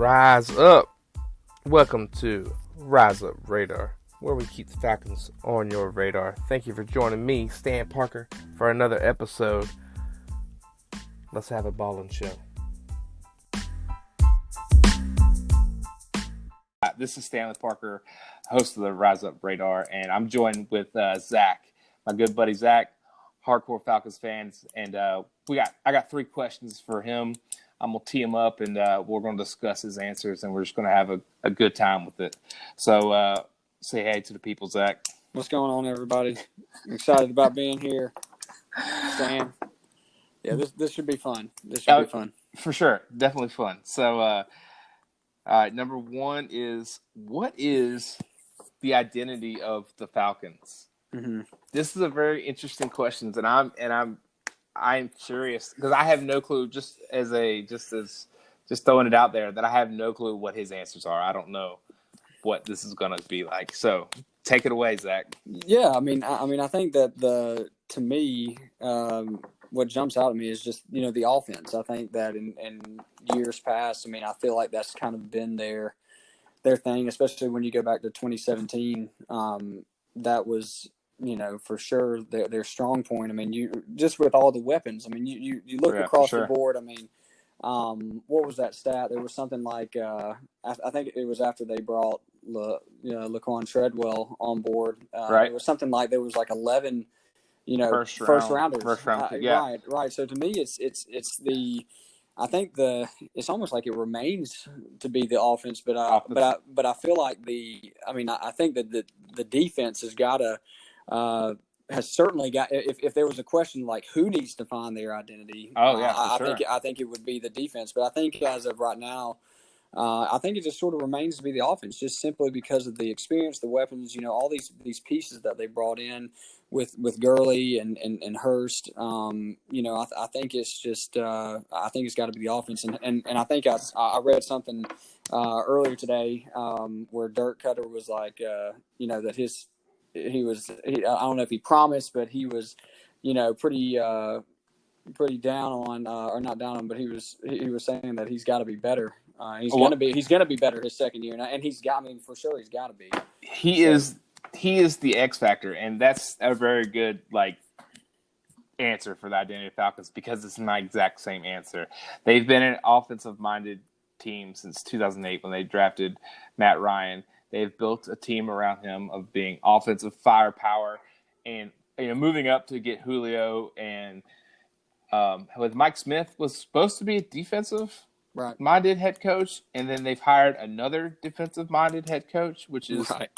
Rise up. Welcome to Rise Up Radar, where we keep the Falcons on your radar. Thank you for joining me, Stan Parker, for another episode. Let's have a ballin' show. This is Stanley Parker, host of the Rise Up Radar, and I'm joined with Zach, my good buddy Zach, hardcore Falcons fans, and I got 3 questions for him. I'm going to tee him up, and we're going to discuss his answers, and we're just going to have a good time with it. So say hey to the people, Zach. What's going on, everybody? I'm excited about being here. Stan. Yeah, this should be fun. This should be fun. For sure. Definitely fun. So, all right, number 1 is, what is the identity of the Falcons? Mm-hmm. This is a very interesting question, and I'm curious because I have no clue. Just throwing it out there, that I have no clue what his answers are. I don't know what this is going to be like. So take it away, Zach. Yeah, I mean, I think that to me, what jumps out at me is just the offense. I think that in years past, I feel like that's kind of been their thing, especially when you go back to 2017. That was, for sure their strong point. You just with all the weapons. You look across the board. What was that stat? There was something like I think it was after they brought Laquan Treadwell on board. Right. It was something like there was like 11, first rounders. First round, yeah. Right. So to me, it's almost like it remains to be the offense, but I feel like I think that the defense has certainly got. If there was a question like who needs to find their identity, I think it would be the defense. But I think as of right now, I think it just sort of remains to be the offense, just simply because of the experience, the weapons, all these pieces that they brought in with Gurley and Hurst. I think it's just I think it's got to be the offense, and I think I read something earlier today where Dirk Cutter was like that I don't know if he promised, but he was pretty down on or not down on, but he was saying that he's got to be better. He's gonna be better his second year, and he's got. For sure, he's got to be. He is the X factor, and that's a very good answer for the identity of Falcons, because it's my exact same answer. They've been an offensive-minded team since 2008 when they drafted Matt Ryan. They've built a team around him of being offensive firepower, and moving up to get Julio, and with Mike Smith was supposed to be a defensive-minded head coach, and then they've hired another defensive-minded head coach, which is right.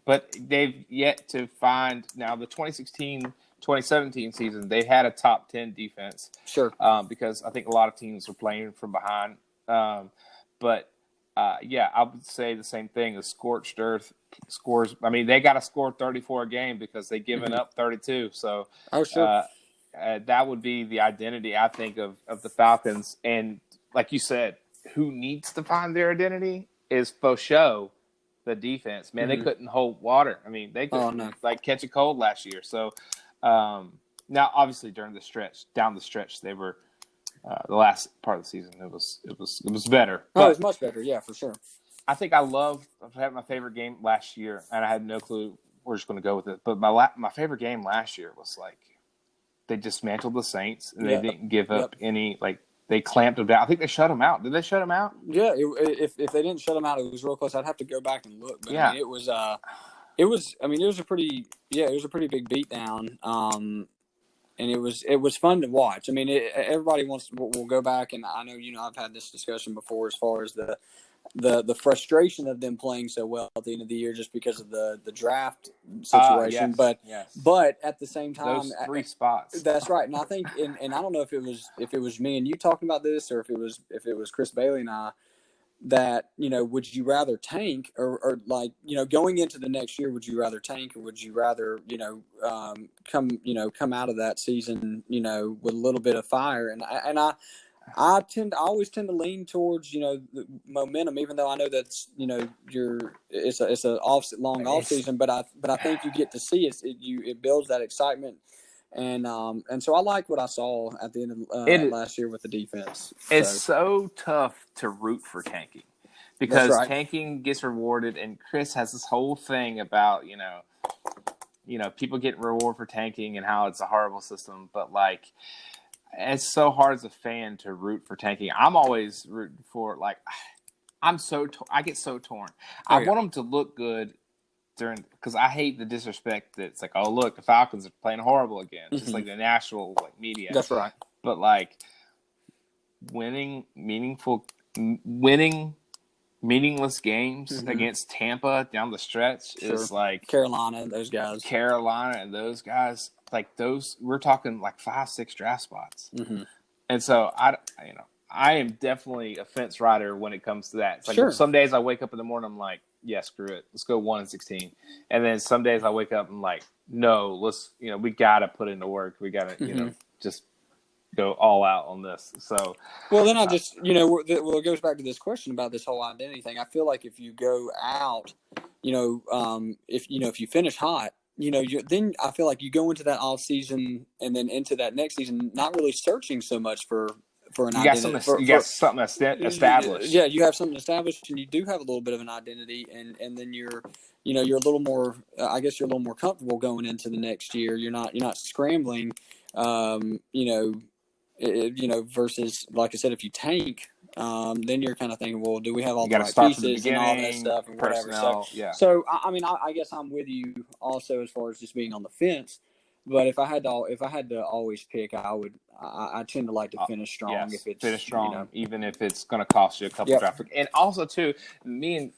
But they've yet to find now the 2016-2017 season. They had a top 10 defense, sure, because I think a lot of teams were playing from behind, but. I would say the same thing as scorched earth scores. They got to score 34 a game because they've given up 32. So that would be the identity, I think, of the Falcons. And like you said, who needs to find their identity is for show the defense. Man, they couldn't hold water. They couldn't catch a cold last year. So now, obviously, down the stretch, they were. The last part of the season, it was better. It was much better, yeah, for sure. I think I had my favorite game last year, and I had no clue we're just going to go with it. But my favorite game last year was they dismantled the Saints, and they didn't give up any. They clamped them down. I think they shut them out. Did they shut them out? Yeah, if they didn't shut them out, it was real close. I'd have to go back and look. But it was a pretty big beatdown. And it was fun to watch. Everybody will go back, and I know I've had this discussion before as far as the frustration of them playing so well at the end of the year just because of the draft situation. But at the same time, those 3 spots. That's right. And I think, and I don't know if it was me and you talking about this, or if it was Chris Bailey and I, that would you rather tank or going into the next year, would you rather tank, or would you rather come out of that season with a little bit of fire? And I always tend to lean towards the momentum, even though I know that's it's a long off season, but I think you get to see it builds that excitement. And so I like what I saw at the end of last year with the defense. It's so tough to root for tanking because tanking gets rewarded, and Chris has this whole thing about people getting rewarded for tanking and how it's a horrible system, but like it's so hard as a fan to root for tanking. I'm always rooting for I get so torn. I want them to look good because I hate the disrespect that it's like, oh look, the Falcons are playing horrible again, just like the national media. That's right. But like winning meaningless games against Tampa down the stretch is like Carolina and those guys. Like those, we're talking like 5-6 draft spots. And so I am definitely a fence rider when it comes to that. It's like some days I wake up in the morning, I'm like, yeah, screw it, let's go 1-16. And then some days I wake up and I'm like, no, let's we gotta put in the work. We gotta just go all out on this. So then I just it goes back to this question about this whole identity thing. I feel like if you go out, if you finish hot, then I feel like you go into that off season and then into that next season not really searching so much for an identity. You got something established. Yeah, you have something established, and you do have a little bit of an identity, and then you're a little more. I guess you're a little more comfortable going into the next year. You're not scrambling. Versus, like I said, if you tank, then you're kind of thinking, well, do we have all the right pieces and all that stuff and whatever? So I guess I'm with you also as far as just being on the fence. But if I had to always pick, I tend to like to finish strong. Yes, if it's finish strong, even if it's going to cost you a couple draft picks. And also too, me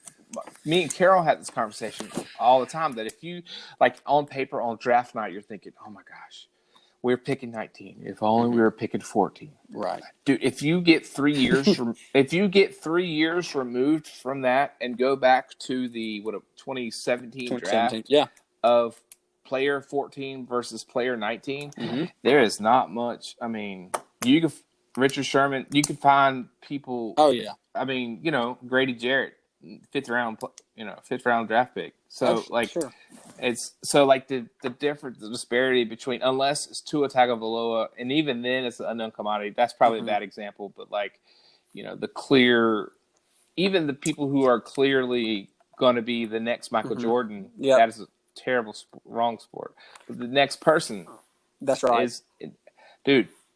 and Carol had this conversation all the time that if you on paper on draft night, you're thinking, oh my gosh, we're picking 19. If only we were picking 14. Right, dude. If you get 3 years removed from that and go back to the 2017 draft of player 14 versus player 19, there is not much. I mean, Richard Sherman, you could find people. Oh yeah. I mean, Grady Jarrett, fifth round draft pick. So it's so like the difference, the disparity between, unless it's Tua Tagovailoa, and even then it's an unknown commodity. That's probably a bad example, but even the people who are clearly going to be the next Michael Jordan, that is a terrible wrong sport. But the next person, that's right, is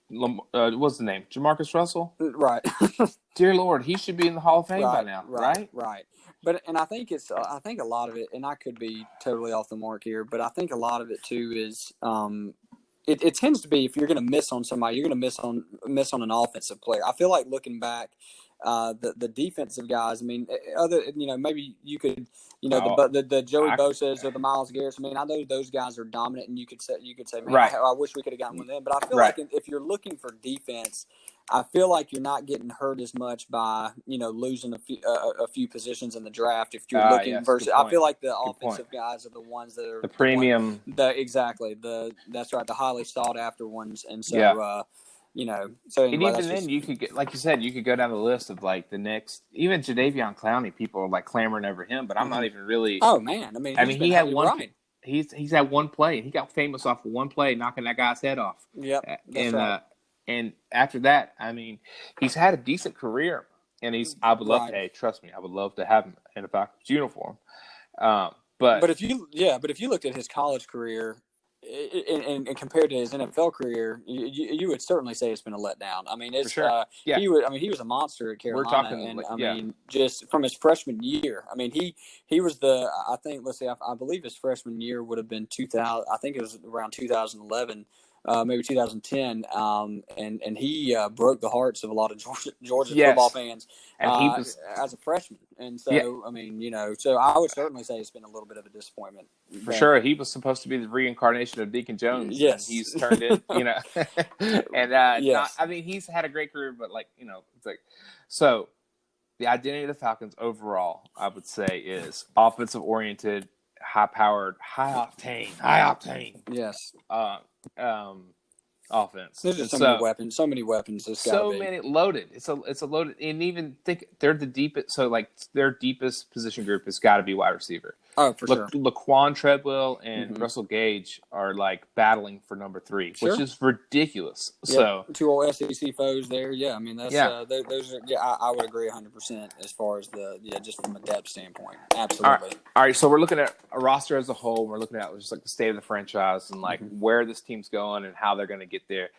what's the name? Jamarcus Russell, right? Dear Lord, he should be in the Hall of Fame by now, right? But I think a lot of it, and I could be totally off the mark here, but I think a lot of it too is it tends to be, if you're going to miss on somebody, you're going to miss on an offensive player. I feel like looking back, the defensive guys. I mean, maybe you could, the Joey Bosa's or the Myles Garrett's. I mean, I know those guys are dominant, and you could say, man, I wish we could have gotten one of them. But I feel like if you're looking for defense, I feel like you're not getting hurt as much by losing a few positions in the draft if you're looking versus. I feel like the offensive guys are the ones that are the premium. That's right, the highly sought after ones, and so. So anyway, and even then, you could get, like you said, you could go down the list of the next, even Jadeveon Clowney. People are clamoring over him, but I'm not even really. Oh man, I mean, he had one. Right. He's had one play. He got famous off of one play, knocking that guy's head off. Yep, that's right. And after that, I mean, he's had a decent career, and I would love to. Hey, trust me, I would love to have him in a Falcons uniform. But if you looked at his college career. And compared to his NFL career, you would certainly say it's been a letdown. I mean, it's he was a monster at Carolina. I mean, just from his freshman year. I mean, he was I believe his freshman year would have been 2000. I think it was around 2011. Maybe 2010, and he broke the hearts of a lot of Georgia football fans, and he was as a freshman. And so, I mean, so I would certainly say it's been a little bit of a disappointment. For sure, he was supposed to be the reincarnation of Deacon Jones. Yes, and he's turned it. And yes. I mean, he's had a great career, but it's so. The identity of the Falcons overall, I would say, is offensive oriented, high powered, high octane. Yes. offense. There's just so many weapons. So many weapons. So many loaded. It's a loaded. And even think they're the deepest. So like their deepest position group has got to be wide receiver. Oh, for sure. Laquan Treadwell and Russell Gage are like battling for number 3, which is ridiculous. Yep. So 2 old SEC foes there. Yeah, I mean that's those are. Yeah, I would agree 100% as far as just from a depth standpoint. Absolutely. All right. So we're looking at a roster as a whole. We're looking at just like the state of the franchise and like where this team's going and how they're going to get there.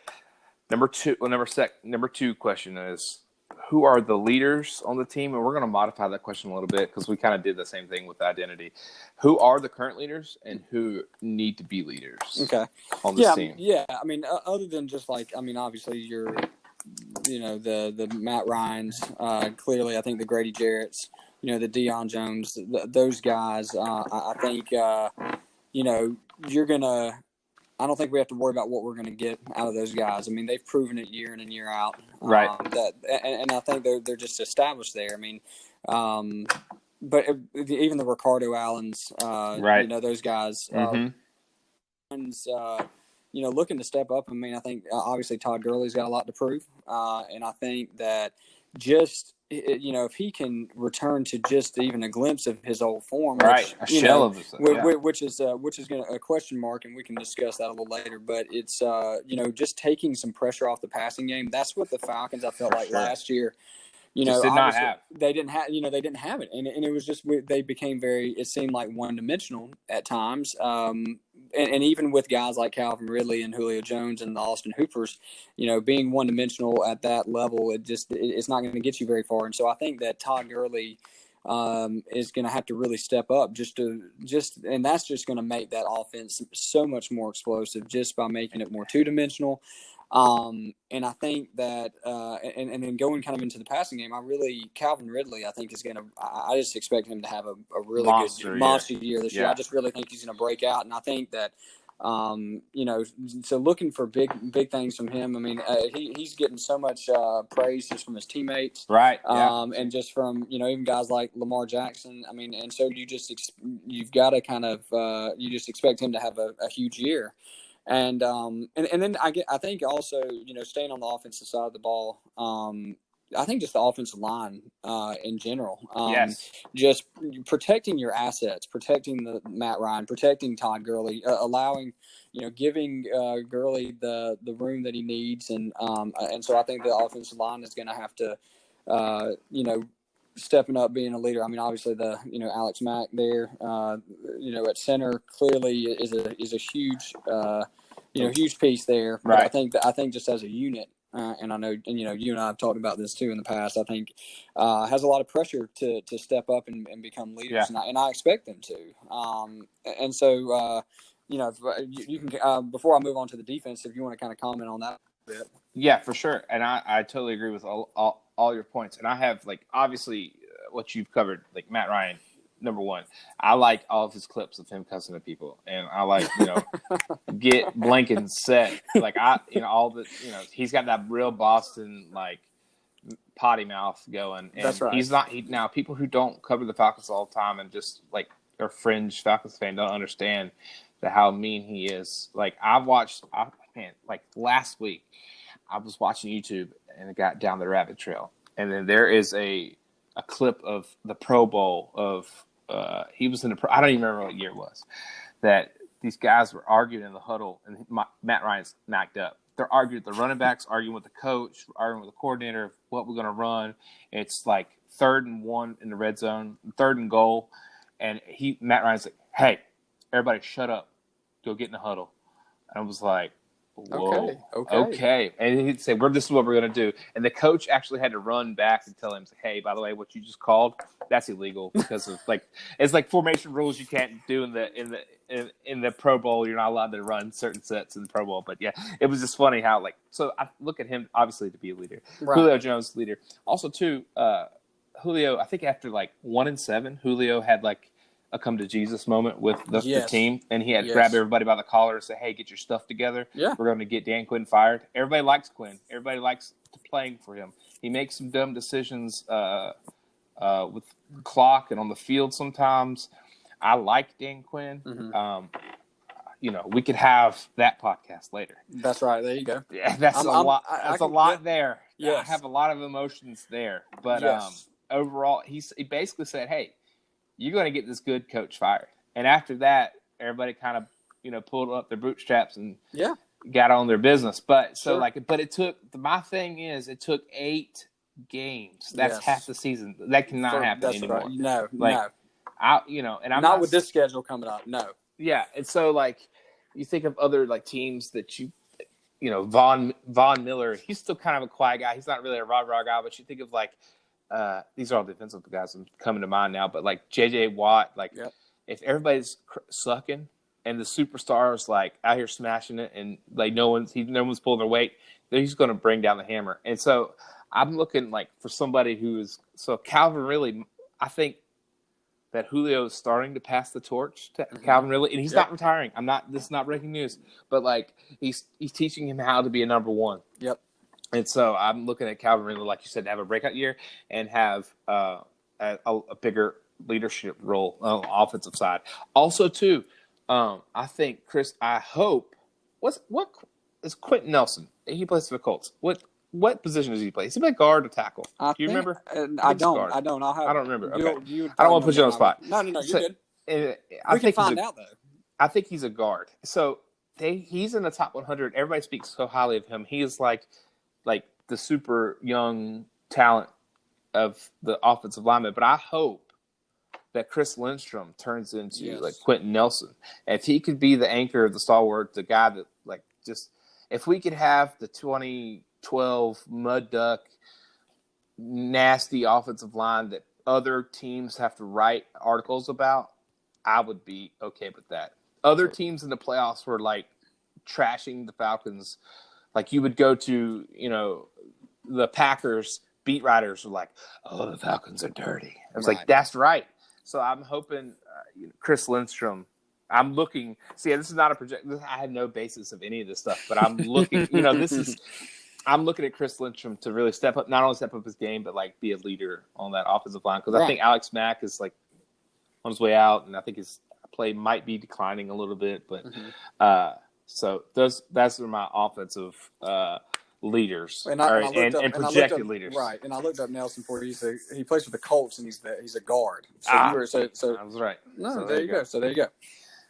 Number two question is, who are the leaders on the team? And we're going to modify that question a little bit because we kind of did the same thing with identity. Who are the current leaders and who need to be leaders on this team? Yeah, I mean, other than just obviously the Matt Ryans, clearly I think the Grady Jarretts, the Deion Jones, those guys, I think, you're going to – I don't think we have to worry about what we're going to get out of those guys. I mean, they've proven it year in and year out. Right. And I think they're just established there. I mean, but even the Ricardo Allens, those guys, looking to step up. I mean, I think obviously Todd Gurley's got a lot to prove. And I think that just, if he can return to just even a glimpse of his old form, which, a shell of himself, which is going to a question mark, and we can discuss that a little later. But it's just taking some pressure off the passing game. That's what the Falcons, I felt like last year. They didn't have it, and it was just they became it seemed like one dimensional at times. And even with guys like Calvin Ridley and Julio Jones and the Austin Hoopers, being one dimensional at that level, it's not going to get you very far. And so I think that Todd Gurley is going to have to really step up and that's just going to make that offense so much more explosive just by making it more two-dimensional. And I think that, and then going kind of into the passing game, Calvin Ridley, I think I just expect him to have a really good monster year this year. I just really think he's going to break out. And I think that, so looking for big things from him. I mean, he's getting so much praise just from his teammates, right? And just from even guys like Lamar Jackson. I mean, and so you've got to kind of you just expect him to have a huge year. And then I think also, staying on the offensive side of the ball, I think just the offensive line in general. Just protecting your assets, protecting the Matt Ryan, protecting Todd Gurley, allowing, giving Gurley the room that he needs. And so I think the offensive line is going to have to, stepping up, being a leader. I mean, obviously Alex Mack there, at center clearly is a huge, huge piece there. But right. I think just as a unit, and I know, and you and I have talked about this too in the past, I think has a lot of pressure to step up and become leaders, and I expect them to. And so, you can before I move on to the defense, if you want to kind of comment on that a bit. Yeah, for sure, and I totally agree with all your points, and I have obviously what you've covered, like Matt Ryan. Number one, I like all of his clips of him cussing at people, and I like get Blinken set. All the he's got that real Boston potty mouth going. And that's right. He's not now people who don't cover the Falcons all the time and just are fringe Falcons fan don't understand how mean he is. I've watched last week I was watching YouTube and it got down the rabbit trail, and then there is a clip of the Pro Bowl of. He was in I don't even remember what year it was, that these guys were arguing in the huddle, and Matt Ryan's knocked up. They're arguing, the running backs arguing with the coach, arguing with the coordinator of what we're going to run. It's 3rd and 1 in the red zone, 3rd and goal, and Matt Ryan's like, "Hey, everybody, shut up, go get in the huddle." And I was like, whoa, okay. And he'd say, "This is what we're going to do." And the coach actually had to run back and tell him, "Hey, by the way, what you just called, that's illegal because of it's formation rules you can't do in the Pro Bowl. You're not allowed to run certain sets in the Pro Bowl." But yeah, it was just funny how so I look at him obviously to be a leader. Right. Julio Jones leader. Also too, Julio, I think after 1-7, Julio had a come to Jesus moment with the team, and he had to grab everybody by the collar and say, "Hey, get your stuff together. Yeah. We're going to get Dan Quinn fired." Everybody likes Quinn. Everybody likes playing for him. He makes some dumb decisions with clock and on the field sometimes. I like Dan Quinn. Mm-hmm. we could have that podcast later. That's right. There you go. Yeah, that's a lot. That's a lot there. Yes. I have a lot of emotions there. But overall, he basically said, "Hey, you're going to get this good coach fired." And after that, everybody kind of pulled up their bootstraps and got on their business. But but it took. My thing is, it took 8 games. That's half the season. That cannot happen anymore. Right. No, no. And I'm not with this schedule coming up. No. Yeah, and so you think of other teams that Von Miller. He's still kind of a quiet guy. He's not really a rah guy, but you think of these are all defensive guys coming to mind now. But J.J. Watt, if everybody's sucking and the superstars out here smashing it, and no one's pulling their weight, he's going to bring down the hammer. And so I'm looking for somebody who is Calvin Ridley. I think that Julio is starting to pass the torch to Calvin Ridley, and he's not retiring. This is not breaking news, but he's teaching him how to be a number one. Yep. And so I'm looking at Calvin Ridley, like you said, to have a breakout year and have a bigger leadership role on the offensive side. Also, too, I think Chris. I hope what is Quentin Nelson? He plays for the Colts. What position does he play? Does he play guard or tackle? Do you remember? I don't. Guard. I don't. I don't remember. Okay. I don't want to put you on the spot. No, you're good. I we think can find out, though. I think he's a guard. So he's in the top 100. Everybody speaks so highly of him. He is like the super young talent of the offensive lineman. But I hope that Chris Lindstrom turns into Quentin Nelson. If he could be the anchor of the stalwart, the guy that if we could have the 2012 mud duck, nasty offensive line that other teams have to write articles about, I would be okay with that. Other teams in the playoffs were trashing the Falcons. You would go to, the Packers beat writers were "Oh, the Falcons are dirty." I was that's right. So I'm hoping Chris Lindstrom. I'm looking. See, this is not a project. I had no basis of any of this stuff, but I'm looking. I'm looking at Chris Lindstrom to really step up, not only step up his game, but be a leader on that offensive line. Because I think Alex Mack is on his way out, and I think his play might be declining a little bit. But so that's my offensive leaders and projected leaders. Right, and I looked up Nelson for you. He plays for the Colts, and he's a guard. So I was right. No, so there you go. So there you go.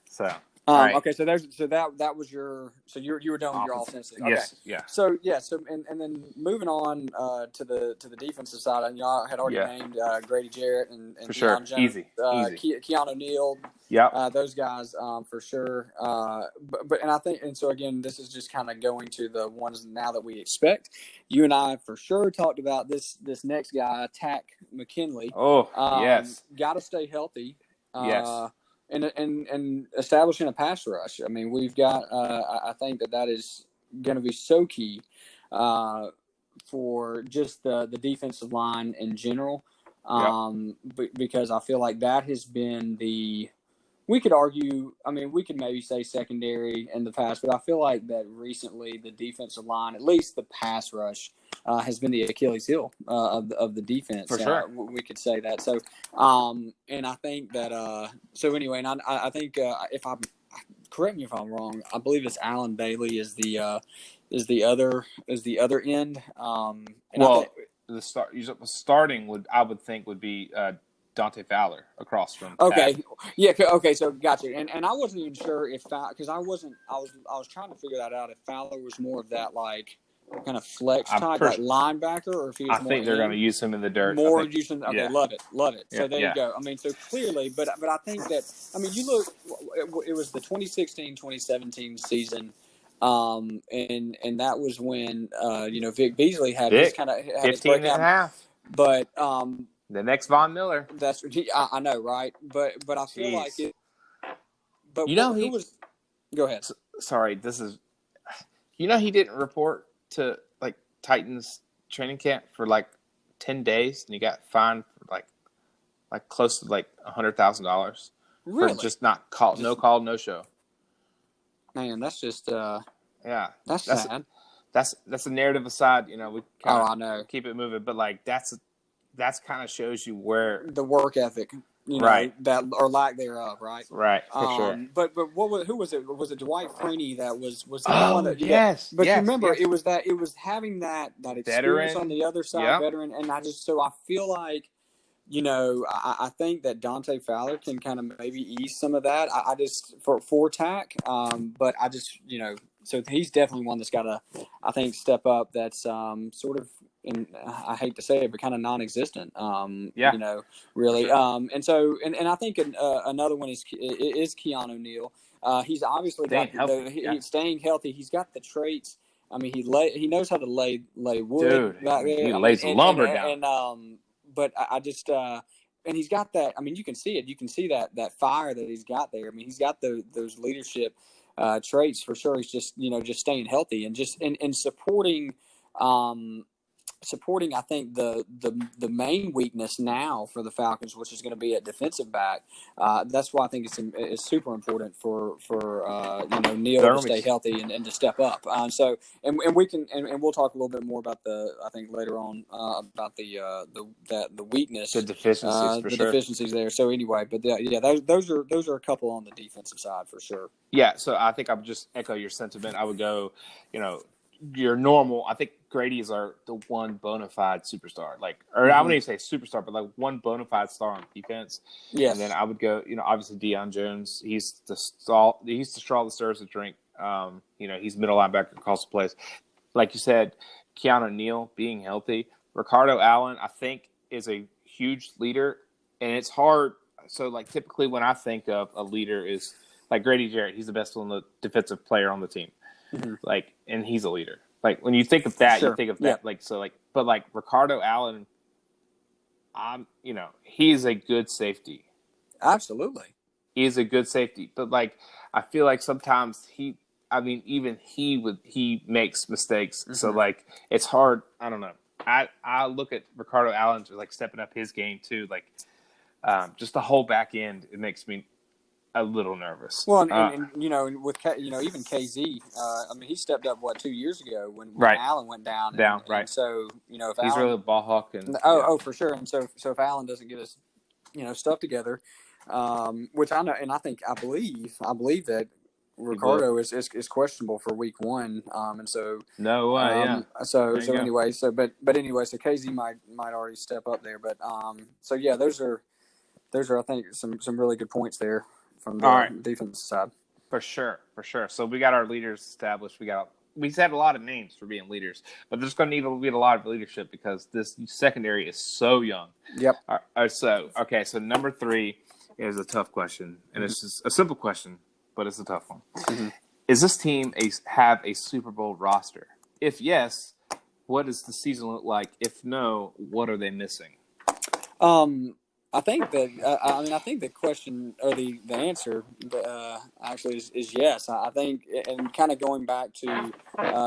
So right. Okay, so that was your you were done with your offensive. Okay. Yes, yeah. So and then moving on to the defensive side, and y'all had already named Grady Jarrett and for sure Jones, easy. Keanu Neal. Yeah, those guys for sure. But I think, and so again, this is just kind of going to the ones now that we expect. You and I for sure talked about this next guy, Tack McKinley. Oh, yes. Got to stay healthy. Yes. And establishing a pass rush. I mean, we've got. I think that is going to be so key for just the defensive line in general. Because I feel like that has been the. We could argue. I mean, we could maybe say secondary in the past, but I feel like that recently the defensive line, at least the pass rush, has been the Achilles heel of the defense. For sure, we could say that. So, and I think that. So anyway, and I think if I'm correct me if I'm wrong, I believe it's Alan Bailey is the other end. The starting I would think would be. Dante Fowler across from. Okay, Pat. Yeah. Okay, so gotcha. And I wasn't even sure if because I was trying to figure that out if Fowler was more of that kind of flex type linebacker, or if he was more. I think they're going to use him in the dirt. More using. Okay, love it. Yeah, so there you go. I mean, so clearly, but I think that you look. It was the 2016-2017 season. And that was when Vic Beasley had his kind of 15 and a half. But the next Von Miller. That's I know, right? But I feel like it. But he was. Go ahead. Sorry, this is. He didn't report to Titans training camp for 10 days, and he got fined for close to $100,000. Really? For just not call, no call, no show. Man, that's just. Yeah, that's sad. That's a narrative aside. We I know. Keep it moving, but that's kind of shows you where the work ethic. Right. that or lack thereof, right? Right, for sure. But who was it? Was it Dwight Freeney that was he the one Oh, that? Yeah. yes, But you yes, remember, yes. it was having that experience on Veteran. the other side, Yep. veteran, and I feel like, I think that Dante Fowler can kind of maybe ease some of that. I just for Tack, but I just so he's definitely one that's got to, I think, step up. That's sort of, and I hate to say it, but kind of non-existent. Yeah, Really. sure. And I think another one is Keanu Neal. He's obviously Staying got healthy. he's staying healthy. He's got the traits. I mean, he knows how to lay wood Dude, back there. he I mean, lays lumber down. but I just and he's got that. I mean, you can see it. You can see that fire that he's got there. I mean, he's got those leadership traits for sure. He's just just staying healthy and just and supporting. Supporting, I think the main weakness now for the Falcons, which is going to be at defensive back. That's why I think it's super important for Neal to stay healthy and to step up. And we can and we'll talk a little bit more about I think later on about the weakness, The deficiencies for sure. Deficiencies there. So anyway, but those are a couple on the defensive side for sure. Yeah, so I think I would just echo your sentiment. I would go, your normal. I think Grady is the one bona fide superstar. I wouldn't even say superstar, but one bona fide star on defense. Yes. And then I would go, obviously Deion Jones. He's the straw that stirs the drink. He's middle linebacker, calls the plays. Like you said, Keanu Neal being healthy. Ricardo Allen, I think, is a huge leader, and it's hard. So, typically when I think of a leader is like Grady Jarrett. He's the best on the defensive player on the team. Mm-hmm. And he's a leader. When you think of that, sure. you think of that. Yeah. But Ricardo Allen, he's a good safety. Absolutely. He is a good safety. But I feel like sometimes he makes mistakes. Mm-hmm. So it's hard. I don't know. I look at Ricardo Allen to stepping up his game too. Just the whole back end, it makes me a little nervous. Well, and with even KZ, I mean, he stepped up 2 years ago when Allen went down. Right. And so if he's Allen, really a ball hawk, and for sure. And so if Allen doesn't get his stuff together, which I know, and I believe that Ricardo is questionable for week 1, and so no way, yeah. So anyway, so KZ might already step up there, but so yeah, those are I think some really good points there from the defense side. For sure. So we got our leaders established. We had a lot of names for being leaders, but there's going to need to be a lot of leadership because this secondary is so young. Yep. So number 3 is a tough question, and it's just a simple question, but it's a tough one. Mm-hmm. Is this team have a Super Bowl roster? If yes, what does the season look like? If no, what are they missing? I think that I think the question or the answer actually is yes. I think, and kind of going back to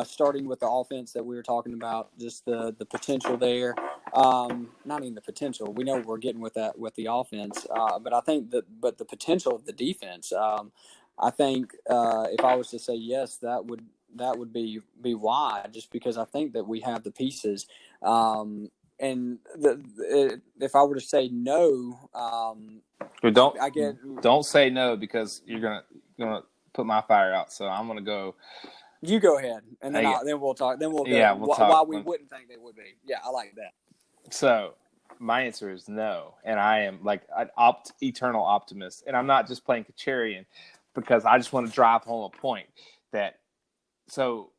starting with the offense that we were talking about, just the potential there. Not even the potential. We know what we're getting with the offense, but I think the potential of the defense. I think if I was to say yes, that would be why, just because I think that we have the pieces. And if I were to say no, don't say no because you're gonna put my fire out. So I'm gonna go. You go ahead, and then then we'll talk. Then we'll go. Yeah, we'll talk. Why we wouldn't think they would be. Yeah, I like that. So my answer is no, and I am an eternal optimist, and I'm not just playing Kacharian because I just want to drive home a point that so.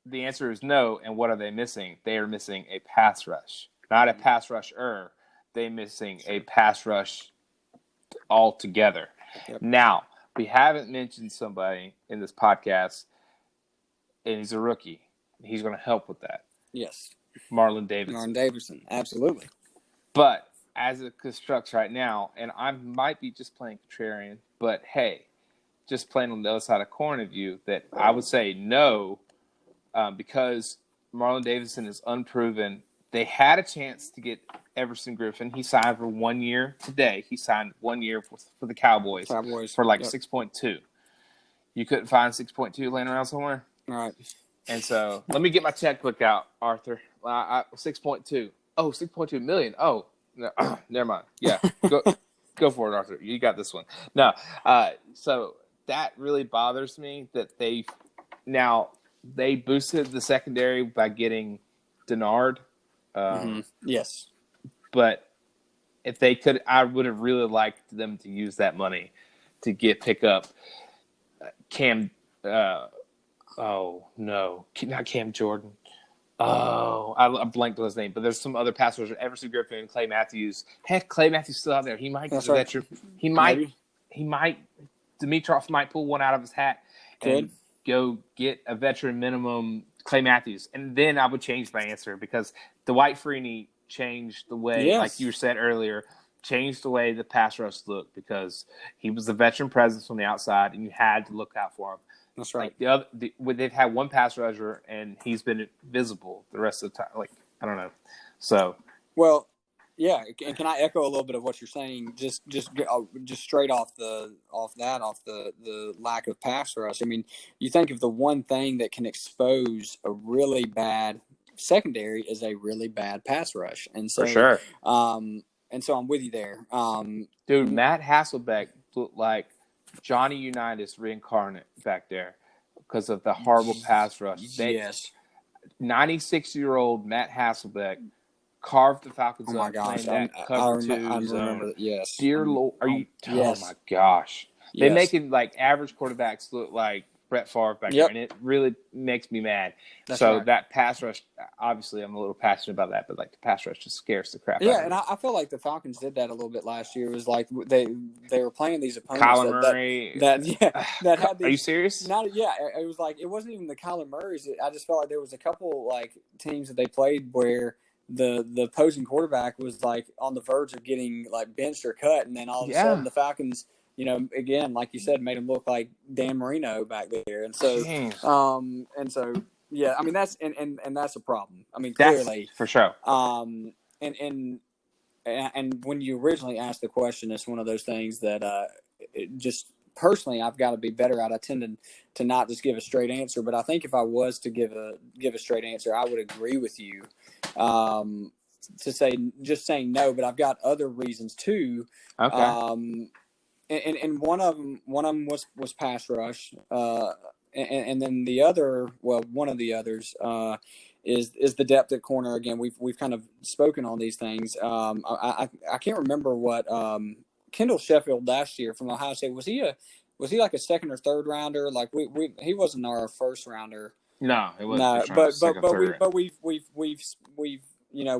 The answer is no, and what are they missing? They are missing a pass rush. Not a pass rusher. They're missing a pass rush altogether. Yep. Now, we haven't mentioned somebody in this podcast, and he's a rookie. He's going to help with that. Yes. Marlon Davidson. Absolutely. But as it constructs right now, and I might be just playing contrarian, but hey, just playing on the other side of the coin of you, that I would say no, because Marlon Davidson is unproven. They had a chance to get Everson Griffin. He signed for 1 year today. He signed 1 year for the Cowboys for 6.2. You couldn't find 6.2 laying around somewhere? All right. And so let me get my checkbook out, Arthur. 6.2. Oh, 6.2 million. Oh, no, never mind. Yeah. Go for it, Arthur. You got this one. No, so that really bothers me that they boosted the secondary by getting Denard. Yes, but if they could, I would have really liked them to use that money to pick up Cam. Oh no, not Cam Jordan. Oh, I blanked on his name, but there's some other pass rushers: Everson Griffin, Clay Matthews. Heck, Clay Matthews still out there. He might get a veteran. He might. Dimitrov might pull one out of his hat and go get a veteran minimum Clay Matthews, and then I would change my answer because Dwight Freeney changed the way, like you said earlier, changed the way the pass rush looked because he was the veteran presence on the outside, and you had to look out for him. That's right. They've had one pass rusher, and he's been visible the rest of the time. Like, I don't know. So, well, yeah. And can I echo a little bit of what you're saying? Just straight off the lack of pass rush. I mean, you think of the one thing that can expose a really bad secondary is a really bad pass rush, and so for sure. And so I'm with you there. Dude, Matt Hasselbeck looked like Johnny Unitas reincarnate back there because of the horrible pass rush. 96-year-old Matt Hasselbeck carved the Falcons up playing that cover two zone. Yes. Dear Lord, are you? Yes. Oh my gosh, they're making like average quarterbacks look like Brett Favre back there, and it really makes me mad. That pass rush, obviously, I'm a little passionate about that, but like the pass rush just scares the crap out of me. Yeah, and I feel like the Falcons did that a little bit last year. It was like they were playing these opponents. Kyler Murray. That had these. Are you serious? It was like it wasn't even the Kyler Murrays. I just felt like there was a couple like teams that they played where the opposing quarterback was like on the verge of getting like benched or cut, and then all of a sudden the Falcons, again, like you said, made him look like Dan Marino back there, and so, yeah, I mean that's and that's a problem. I mean, clearly, that's for sure. And when you originally asked the question, it's one of those things that just personally I've got to be better at. I tend to not just give a straight answer, but I think if I was to give a straight answer, I would agree with you to saying no. But I've got other reasons too. Okay. And one of them was pass rush, and then one of the others is the depth at corner. Again, we've kind of spoken on these things. I can't remember what Kendall Sheffield last year from Ohio State was he like a second or third rounder? Like he wasn't our first rounder. No, it wasn't. No, but we've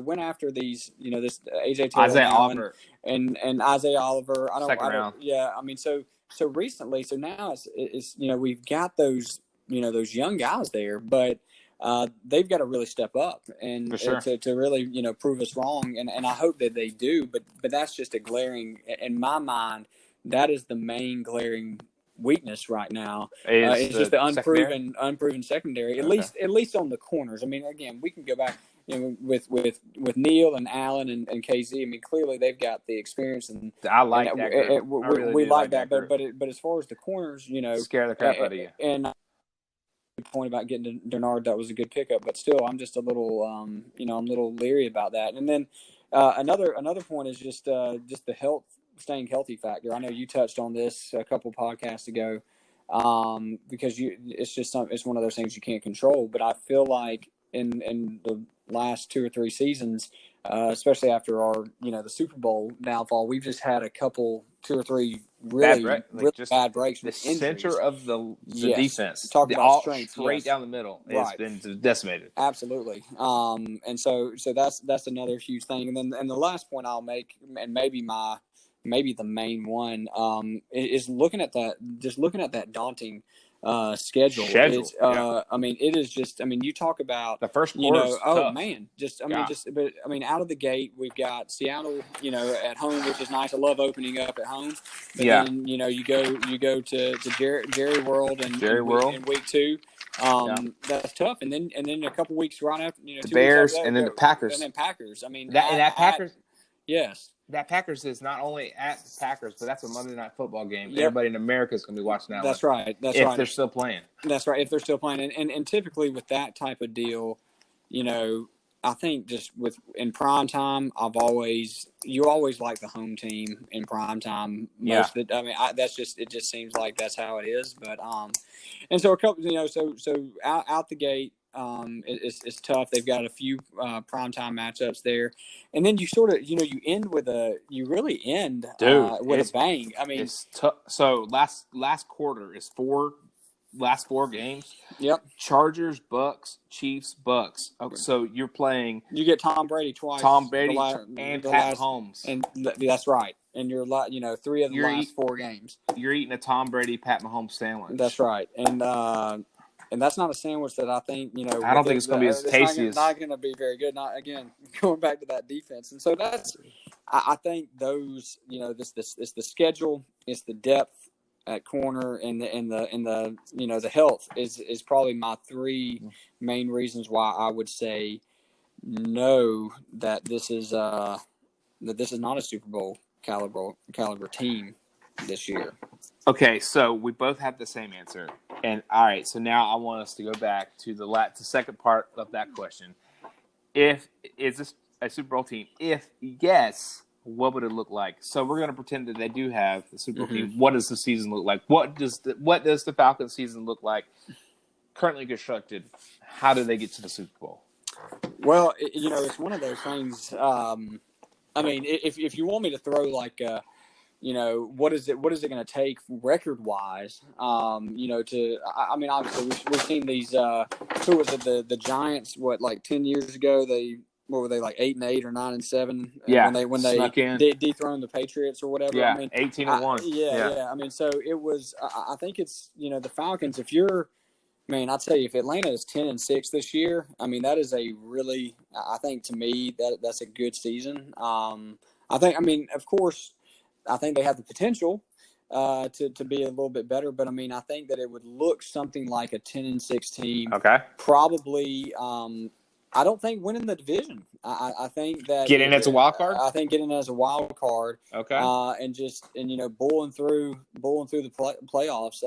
went after these, this AJ Taylor, Isaiah Oliver and Isaiah Oliver. Second round. Yeah, I mean, so recently, so now it's we've got those those young guys there, but they've got to really step up and to really prove us wrong, and I hope that they do. But that's just a glaring, in my mind, that is the main glaring weakness right now. It's just the unproven secondary. At least on the corners. I mean, again, we can go back. With Neal and Allen and KZ, I mean, clearly they've got the experience, and I like that. We like that, but as far as the corners, scare the crap out of you. And good point about getting Denard, that was a good pickup, but still, I'm just a little, I'm a little leery about that. And then another point is just the staying healthy factor. I know you touched on this a couple podcasts ago, because it's one of those things you can't control. But I feel like in the last 2 or 3 seasons, especially after our the Super Bowl downfall, we've just had a couple 2 or 3 really bad breaks. The center of the defense, talk about strength, straight down the middle, has been decimated. Absolutely. And so that's another huge thing. And then the last point I'll make, and maybe the main one, is looking at that daunting schedule. I mean, it is just. I mean, you talk about the first quarter. Oh man, but out of the gate, we've got Seattle, at home, which is nice. I love opening up at home. But then, you go to Jerry World in week 2. That's tough. And then a couple weeks right after, the Bears, and then the Packers. I mean, Packers. Yes. That Packers is not only at the Packers, but that's a Monday Night Football game. Yep. Everybody in America is going to be watching that. That's right. If they're still playing. That's right. If they're still playing, and typically with that type of deal, I think just in prime time, you always like the home team in prime time. It just seems like that's how it is. But and so a couple, so out the gate, it's tough. They've got a few primetime matchups there, and then you sort of, you end you really end with a bang. I mean, it's tough. So last quarter is last four games. Yep. Chargers, Bucks, Chiefs, Bucks. Okay, so you're playing. You get Tom Brady twice. And Pat Mahomes. And that's right. And you're 3 of the last 4 games. You're eating a Tom Brady, Pat Mahomes sandwich. That's right. And that's not a sandwich that I think, I don't think it's going to be as tasty. It's not going to be very good. Not again, going back to that defense. And so I think those, it's the schedule, it's the depth at corner, and the health is probably my 3 main reasons why I would say no, that this is not a Super Bowl caliber team this year. Okay, so we both have the same answer. And all right, so now I want us to go back to the second part of that question. Is this a Super Bowl team? If yes, what would it look like? So we're going to pretend that they do have the Super Bowl team. What does the season look like? What does the Falcons season look like? Currently constructed. How do they get to the Super Bowl? Well, it's one of those things. I mean, if you want me to throw like, what is it going to take record wise? Obviously we've seen these. Who was it? The Giants? 10 years ago what were they, like 8-8 or 9-7? Yeah, when they dethroned the Patriots or whatever. Yeah, I mean, 18-1. Yeah. I mean, so it was. I think it's the Falcons. I'd say if Atlanta is 10-6 this year, I mean that is a really. I think to me that's a good season. Of course, I think they have the potential to be a little bit better, but I think that it would look something like a 10-6 team. Okay. Probably. I don't think winning the division. I think that getting as a wild card. I think getting as a wild card. Okay. And bulling through the playoffs.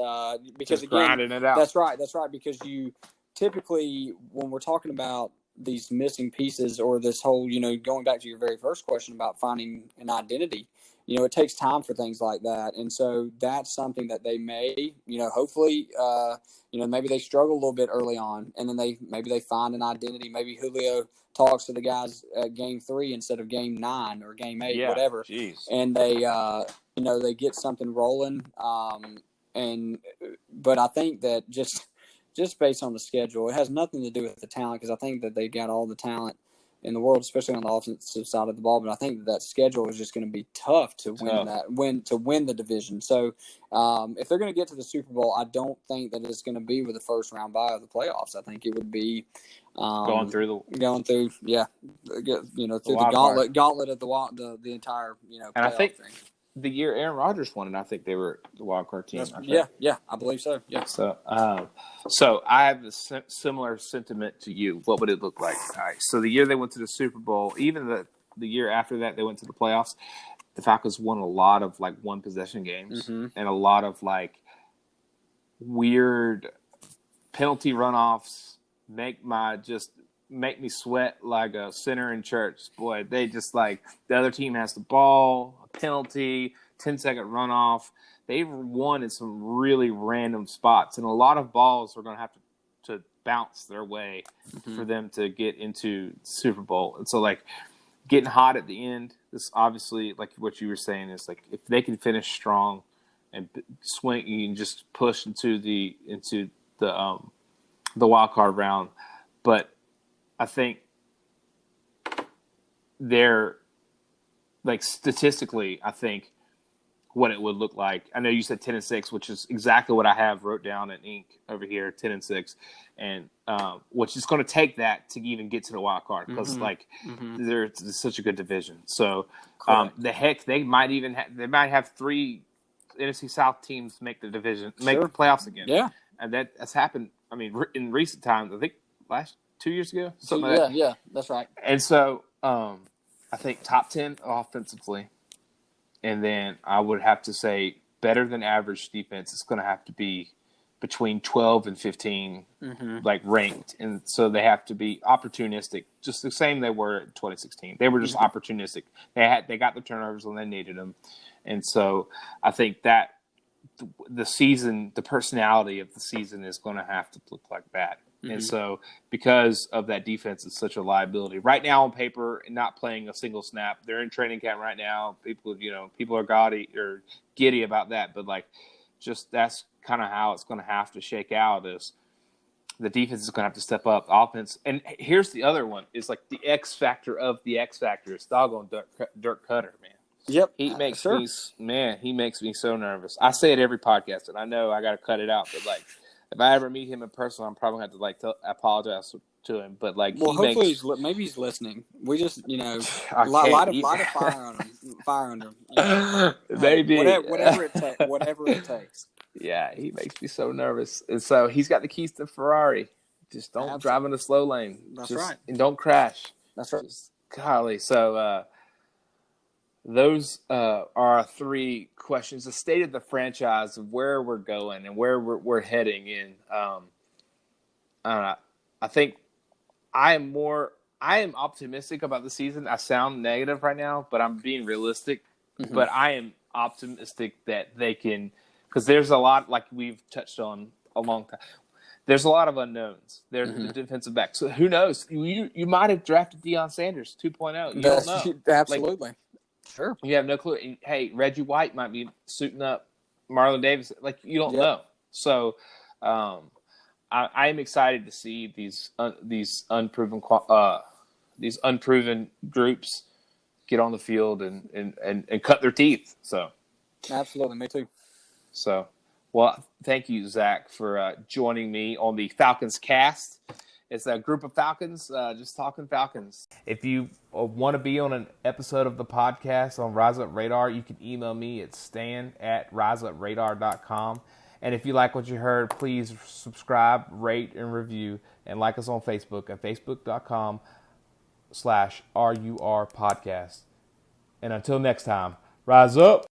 Because just grinding it out. That's right. Because you typically, when we're talking about these missing pieces or this whole, going back to your very first question about finding an identity, it takes time for things like that. And so that's something that they may, hopefully, maybe they struggle a little bit early on, and then maybe they find an identity. Maybe Julio talks to the guys at game 3 instead of game 9 or game 8, whatever. Geez. And they get something rolling. But I think that just based on the schedule, it has nothing to do with the talent, because I think that they got all the talent in the world, especially on the offensive side of the ball. But I think that schedule is just going to be tough to win the division. So if they're going to get to the Super Bowl, I don't think that it's going to be with the first round bye of the playoffs. I think it would be going through through the gauntlet of the entire and I think thing. The year Aaron Rodgers won it, I think they were the wild card team. I believe so. Yeah. So, so I have a similar sentiment to you. What would it look like? All right. So the year they went to the Super Bowl, even the year after that, they went to the playoffs. The Falcons won a lot of one possession games and a lot of weird penalty runoffs. Make me sweat like a sinner in church. Boy, they just the other team has the ball, a penalty, 10-second runoff. They've won in some really random spots, and a lot of balls are going to have to bounce their way for them to get into the Super Bowl. And so, getting hot at the end, this obviously, what you were saying, is if they can finish strong and swing, you can just push into the wild card round. But I think they're statistically, I think what it would look like. I know you said 10-6, which is exactly what I have wrote down in ink over here, 10-6, and which is going to take that to even get to the wild card, because it's such a good division. So they might have 3 NFC South teams make the division, make the playoffs again. Yeah, and that's happened. I mean, in recent times, I think last 2 years ago, something like that. Yeah, that's right. And so I think top 10 offensively, and then I would have to say better than average defense is going to have to be between 12 and 15, like ranked. And so they have to be opportunistic, just the same they were in 2016. They were just opportunistic. They got the turnovers when they needed them. And so I think that the season, the personality of the season is going to have to look like that. And so because of that defense is such a liability right now on paper and not playing a single snap, they're in training camp right now. People are giddy about that, but like, just that's kind of how it's going to have to shake out is the defense is going to have to step up offense. And here's the other one is like the X factor of the X factor is doggone Dirk Cutter, man. Yep. He makes he makes me so nervous. I say it every podcast, and I know I got to cut it out, but like, if I ever meet him in person, I'm probably going to have to apologize to him. But like, hopefully maybe he's listening. We just light a fire under him. Maybe whatever it takes. Yeah, he makes me so nervous, and so he's got the keys to Ferrari. Just don't drive in the slow lane. That's right, and don't crash. That's right. Golly, so. Those are our 3 questions. The state of the franchise, of where we're going and where we're heading in. I don't know. I think I am optimistic about the season. I sound negative right now, but I'm being realistic. But I am optimistic that they can, because there's a lot, like we've touched on a long time. There's a lot of unknowns. There's the defensive back. So who knows? You might have drafted Deion Sanders 2.0. You don't know. Absolutely. Sure. You have no clue. And, hey, Reggie White might be suiting up Marlon Davis. Like, you don't know. So I am excited to see these unproven groups get on the field and cut their teeth. So absolutely, me too. So, well, thank you, Zach, for joining me on the Falcons cast. It's a group of Falcons, just talking Falcons. If you want to be on an episode of the podcast on Rise Up Radar, you can email me at stan@riseupradar.com. And if you like what you heard, please subscribe, rate, and review, and like us on Facebook at facebook.com/RUR podcast. And until next time, rise up.